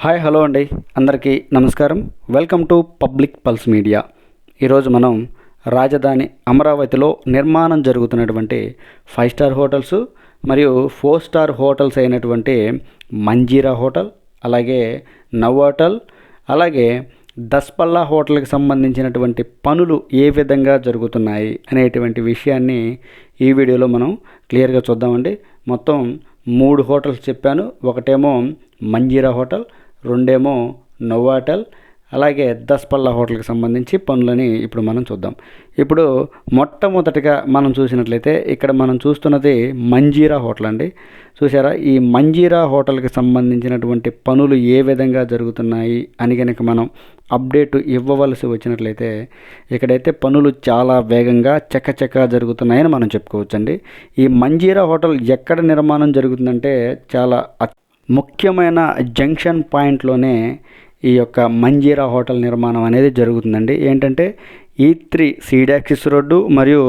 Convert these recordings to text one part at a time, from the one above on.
Hi hello అండి, అందరికీ నమస్కారం. Welcome to public pulse media. ఈరోజు మనం రాజధాని అమరావతిలో నిర్మాణం జరుగుతున్నటువంటి 5 స్టార్ హోటల్స్ మరియు 4 స్టార్ హోటల్స్ అయినటువంటి మంజీరా హోటల్, అలాగే నవోటల్, అలాగే దస్పల్లా హోటల్కి సంబంధించినటువంటి పనులు ఏ విధంగా జరుగుతున్నాయి అనేటువంటి విషయాన్ని ఈ వీడియోలో మనం క్లియర్గా చూద్దామండి. మొత్తం 3 హోటల్స్ చెప్పాను. ఒకటేమో మంజీరా హోటల్, రెండేమో నోవాటల్, అలాగే దస్పల్లా హోటల్కి సంబంధించి పనులని ఇప్పుడు మనం చూద్దాం. ఇప్పుడు మొట్టమొదటిగా మనం చూసినట్లయితే ఇక్కడ మనం చూస్తున్నది మంజీరా హోటల్ అండి. చూసారా, ఈ మంజీరా హోటల్కి సంబంధించినటువంటి పనులు ఏ విధంగా జరుగుతున్నాయి అని కనుక మనం అప్డేట్ ఇవ్వవలసి వచ్చినట్లయితే ఇక్కడైతే పనులు చాలా వేగంగా చకచకా జరుగుతున్నాయని మనం చెప్పుకోవచ్చండి. ఈ మంజీరా హోటల్ ఎక్కడ నిర్మాణం జరుగుతుందంటే చాలా ముఖ్యమైన జంక్షన్ పాయింట్లోనే ఈ యొక్క మంజీరా హోటల్ నిర్మాణం అనేది జరుగుతుందండి. ఏంటంటే E3 సీడాక్సిస్ రోడ్డు మరియు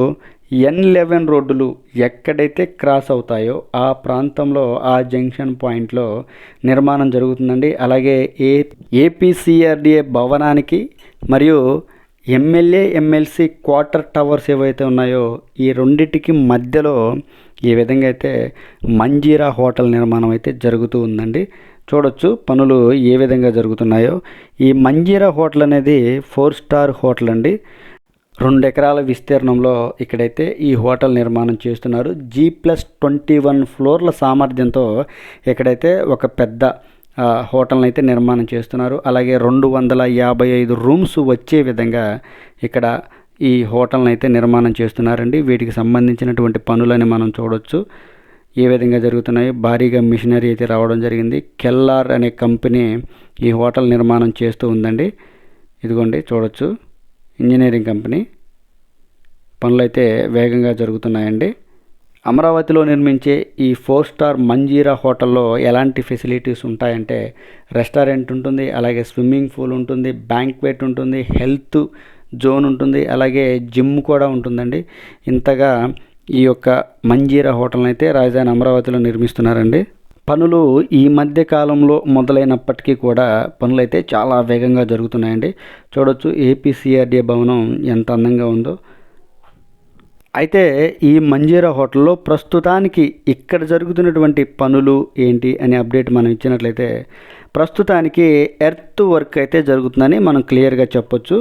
N11 రోడ్డులు ఎక్కడైతే క్రాస్ అవుతాయో ఆ ప్రాంతంలో ఆ జంక్షన్ పాయింట్లో నిర్మాణం జరుగుతుందండి. అలాగే ఏపీసీఆర్డీఏ భవనానికి మరియు ఎమ్మెల్సీ క్వార్టర్ టవర్స్ ఏవైతే ఉన్నాయో ఈ రెండింటికి మధ్యలో ఈ విధంగా అయితే మంజీరా హోటల్ నిర్మాణం అయితే జరుగుతూ ఉందండి. చూడొచ్చు పనులు ఏ విధంగా జరుగుతున్నాయో. ఈ మంజీరా హోటల్ అనేది 4 స్టార్ హోటల్ అండి. 2 ఎకరాల విస్తీర్ణంలో ఇక్కడైతే ఈ హోటల్ నిర్మాణం చేస్తున్నారు. G+21 ఫ్లోర్ల సామర్థ్యంతో ఇక్కడైతే ఒక పెద్ద హోటల్ని అయితే నిర్మాణం చేస్తున్నారు. అలాగే 255 రూమ్స్ వచ్చే విధంగా ఇక్కడ ఈ హోటల్ని అయితే నిర్మాణం చేస్తున్నారండి. వీటికి సంబంధించినటువంటి పనులని మనం చూడొచ్చు ఏ విధంగా జరుగుతున్నాయి. భారీగా మిషనరీ అయితే రావడం జరిగింది. కెల్లార్ అనే కంపెనీ ఈ హోటల్ నిర్మాణం చేస్తూ ఉందండి. ఇదిగోండి చూడొచ్చు, ఇంజనీరింగ్ కంపెనీ. పనులు అయితే వేగంగా జరుగుతున్నాయండి. అమరావతిలో నిర్మించే ఈ 4 స్టార్ మంజీరా హోటల్లో ఎలాంటి ఫెసిలిటీస్ ఉంటాయంటే రెస్టారెంట్ ఉంటుంది, అలాగే స్విమ్మింగ్ పూల్ ఉంటుంది, బ్యాంక్వెట్ ఉంటుంది, హెల్త్ జోన్ ఉంటుంది, అలాగే జిమ్ కూడా ఉంటుందండి. ఇంతగా ఈ యొక్క మంజీరా హోటల్ని అయితే రాజధాని అమరావతిలో నిర్మిస్తున్నారండి. పనులు ఈ మధ్య కాలంలో మొదలైనప్పటికీ కూడా పనులు అయితే చాలా వేగంగా జరుగుతున్నాయండి. చూడొచ్చు ఏపీసీఆర్డీఏ భవనం ఎంత అందంగా ఉందో. అయితే ఈ మంజీరా హోటల్లో ప్రస్తుతానికి ఇక్కడ జరుగుతున్నటువంటి పనులు ఏంటి అనే అప్డేట్ మనం ఇచ్చినట్లయితే ప్రస్తుతానికి ఎర్త్ వర్క్ అయితే జరుగుతుందని మనం క్లియర్గా చెప్పొచ్చు.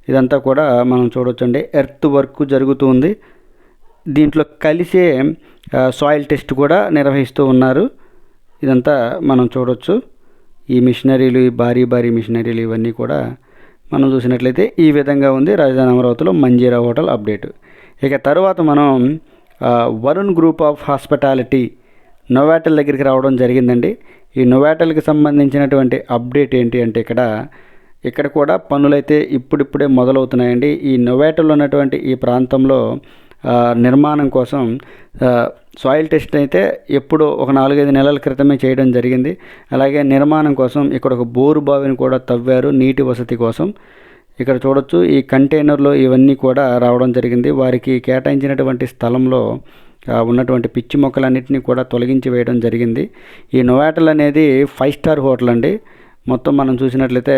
ఇదంతా కూడా మనం చూడొచ్చండి, ఎర్త్ వర్క్ జరుగుతుంది. దీంట్లో కలిసే సాయిల్ టెస్ట్ కూడా నిర్వహిస్తూ ఉన్నారు. ఇదంతా మనం చూడొచ్చు. ఈ మిషనరీలు, ఈ భారీ మిషనరీలు ఇవన్నీ కూడా మనం చూసినట్లయితే ఈ విధంగా ఉంది రాజధాని అమరావతిలో మంజీరా హోటల్ అప్డేట్. ఇక తర్వాత మనం Varun group of hospitality Novotel దగ్గరికి రావడం జరిగిందండి. ఈ నోవాటల్కి సంబంధించినటువంటి అప్డేట్ ఏంటి అంటే ఇక్కడ కూడా పనులైతే ఇప్పుడిప్పుడే మొదలవుతున్నాయండి. ఈ నోవాటల్లో ఉన్నటువంటి ఈ ప్రాంతంలో నిర్మాణం కోసం సాయిల్ టెస్ట్ అయితే ఎప్పుడో ఒక 4-5 నెలల క్రితమే చేయడం జరిగింది. అలాగే నిర్మాణం కోసం ఇక్కడ ఒక బోరు బావిని కూడా తవ్వారు నీటి వసతి కోసం. ఇక్కడ చూడొచ్చు ఈ కంటైనర్లో ఇవన్నీ కూడా రావడం జరిగింది. వారికి కేటాయించినటువంటి స్థలంలో ఉన్నటువంటి పిచ్చి మొక్కలన్నింటినీ కూడా తొలగించి వేయడం జరిగింది. ఈ నోవాటల్ అనేది 5 స్టార్ హోటల్ అండి. మొత్తం మనం చూసినట్లయితే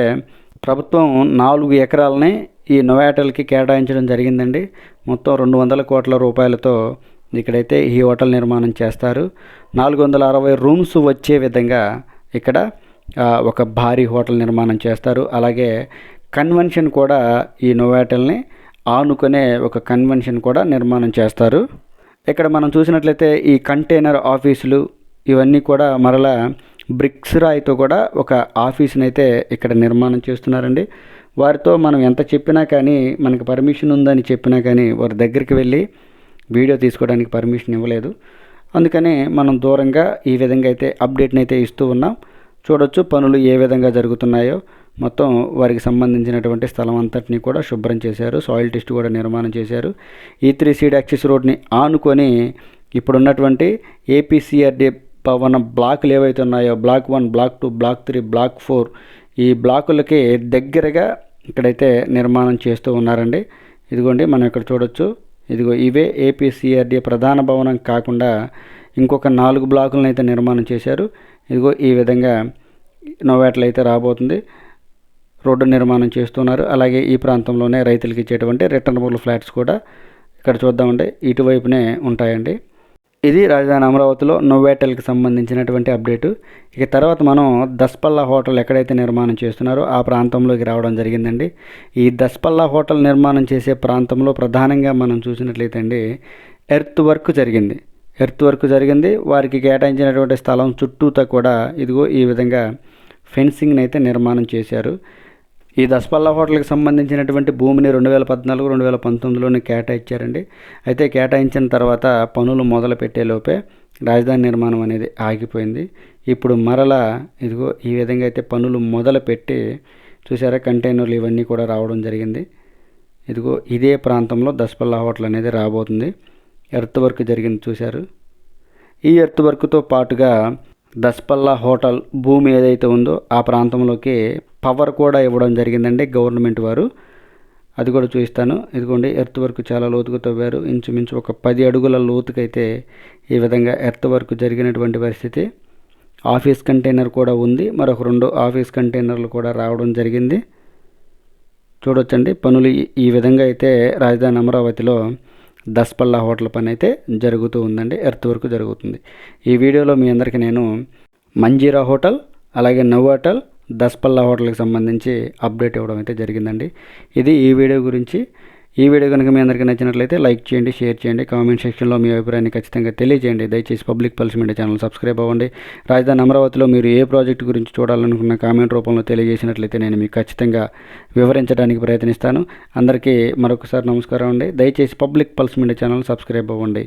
ప్రభుత్వం 4 ఎకరాలని ఈ నోవాటల్కి కేటాయించడం జరిగిందండి. మొత్తం 200 కోట్ల రూపాయలతో ఇక్కడైతే ఈ హోటల్ నిర్మాణం చేస్తారు. 460 రూమ్స్ వచ్చే విధంగా ఇక్కడ ఒక భారీ హోటల్ నిర్మాణం చేస్తారు. అలాగే కన్వెన్షన్ కూడా ఈ నోవాటల్ని ఆనుకునే ఒక కన్వెన్షన్ కూడా నిర్మాణం చేస్తారు. ఇక్కడ మనం చూసినట్లయితే ఈ కంటైనర్ ఆఫీసులు ఇవన్నీ కూడా మరలా బ్రిక్స్ రాయితో కూడా ఒక ఆఫీస్ని అయితే ఇక్కడ నిర్మాణం చేస్తున్నారండి. వారితో మనం ఎంత చెప్పినా కానీ, మనకి పర్మిషన్ ఉందని చెప్పినా కానీ వారి దగ్గరికి వెళ్ళి వీడియో తీసుకోవడానికి పర్మిషన్ ఇవ్వలేదు. అందుకని మనం దూరంగా ఈ విధంగా అయితే అప్డేట్ని అయితే ఇస్తూ ఉన్నాం. చూడొచ్చు పనులు ఏ విధంగా జరుగుతున్నాయో. మొత్తం వారికి సంబంధించినటువంటి స్థలం అంతటినీ కూడా శుభ్రం చేశారు. సాయిల్ టెస్ట్ కూడా నిర్మాణం చేశారు. E3 సీడాక్సిస్ రోడ్ని ఆనుకొని ఇప్పుడున్నటువంటి ఏపీసీఆర్డీఏ భవన బ్లాకులు ఏవైతే ఉన్నాయో బ్లాక్ 1, బ్లాక్ 2, బ్లాక్ 3, బ్లాక్ 4 ఈ బ్లాకులకి దగ్గరగా ఇక్కడైతే నిర్మాణం చేస్తూ ఉన్నారండి. ఇదిగోండి మనం ఇక్కడ చూడొచ్చు. ఇదిగో ఇవే ఏపీసీఆర్డీఏ ప్రధాన భవనం కాకుండా ఇంకొక 4 బ్లాకులను అయితే నిర్మాణం చేశారు. ఇదిగో ఈ విధంగా నోవాటల్ అయితే రాబోతుంది. రోడ్డు నిర్మాణం చేస్తున్నారు. అలాగే ఈ ప్రాంతంలోనే రైతులకు ఇచ్చేటువంటి రిటర్నబుల్ ఫ్లాట్స్ కూడా ఇక్కడ చూద్దామండి ఇటువైపునే ఉంటాయండి. ఇది రాజధాని అమరావతిలో నోవాటల్కి సంబంధించినటువంటి అప్డేటు. ఇక తర్వాత మనం దస్పల్లా హోటల్ ఎక్కడైతే నిర్మాణం చేస్తున్నారో ఆ ప్రాంతంలోకి రావడం జరిగిందండి. ఈ దస్పల్లా హోటల్ నిర్మాణం చేసే ప్రాంతంలో ప్రధానంగా మనం చూసినట్లయితే అండి ఎర్త్ వర్క్ జరిగింది. వారికి కేటాయించినటువంటి స్థలం చుట్టూతా కూడా ఇదిగో ఈ విధంగా ఫెన్సింగ్ని అయితే నిర్మాణం చేశారు. ఈ దస్పల్లా హోటల్కి సంబంధించినటువంటి భూమిని 2014, 2019లోనే కేటాయించారండి. అయితే కేటాయించిన తర్వాత పనులు మొదలు పెట్టేలోపే రాజధాని నిర్మాణం అనేది ఆగిపోయింది. ఇప్పుడు మరలా ఇదిగో ఈ విధంగా అయితే పనులు మొదలు పెట్టి చూసారా, కంటైనర్లు ఇవన్నీ కూడా రావడం జరిగింది. ఇదిగో ఇదే ప్రాంతంలో దస్పల్లా హోటల్ అనేది రాబోతుంది. ఎర్త్ వర్క్ జరిగింది చూశారు. ఈ ఎర్త్ వర్క్తో పాటుగా దస్పల్లా హోటల్ భూమి ఏదైతే ఉందో ఆ ప్రాంతంలోకి పవర్ కూడా ఇవ్వడం జరిగిందండి గవర్నమెంట్ వారు. అది కూడా చూపిస్తాను. ఇదిగోండి ఎర్త్ వర్క్ చాలా లోతుగా తవ్వారు. ఇంచుమించు ఒక 10 అడుగుల లోతుకైతే ఈ విధంగా ఎర్త్ వర్క్ జరిగినటువంటి పరిస్థితి. ఆఫీస్ కంటైనర్ కూడా ఉంది. మరొక 2 ఆఫీస్ కంటైనర్లు కూడా రావడం జరిగింది. చూడొచ్చండి పనులు ఈ విధంగా అయితే రాజధాని అమరావతిలో దస్పల్లా హోటల్ పని అయితే జరుగుతూ ఉందండి. ఎర్త్ వర్క్ జరుగుతుంది. ఈ వీడియోలో మీ అందరికీ నేను మంజీరా హోటల్ అలాగే నోవాటల్ దస్పల్లా హోటల్కి సంబంధించి అప్డేట్ ఇవ్వడం అయితే జరిగిందండి. ఇది ఈ వీడియో గురించి. ఈ వీడియో కనుక మీ అందరికీ నచ్చినట్లయితే లైక్ చేయండి, షేర్ చేయండి, కామెంట్ సెక్షన్లో మీ అభిప్రాయాన్ని ఖచ్చితంగా తెలియజేయండి. దయచేసి public pulse media channel subscribe అవ్వండి. రాజధాని అమరావతిలో మీరు ఏ ప్రాజెక్టు గురించి చూడాలనుకున్న కామెంట్ రూపంలో తెలియజేసినట్లయితే నేను మీకు ఖచ్చితంగా వివరించడానికి ప్రయత్నిస్తాను. అందరికీ మరొకసారి నమస్కారం అండి. దయచేసి public pulse media channel subscribe అవ్వండి.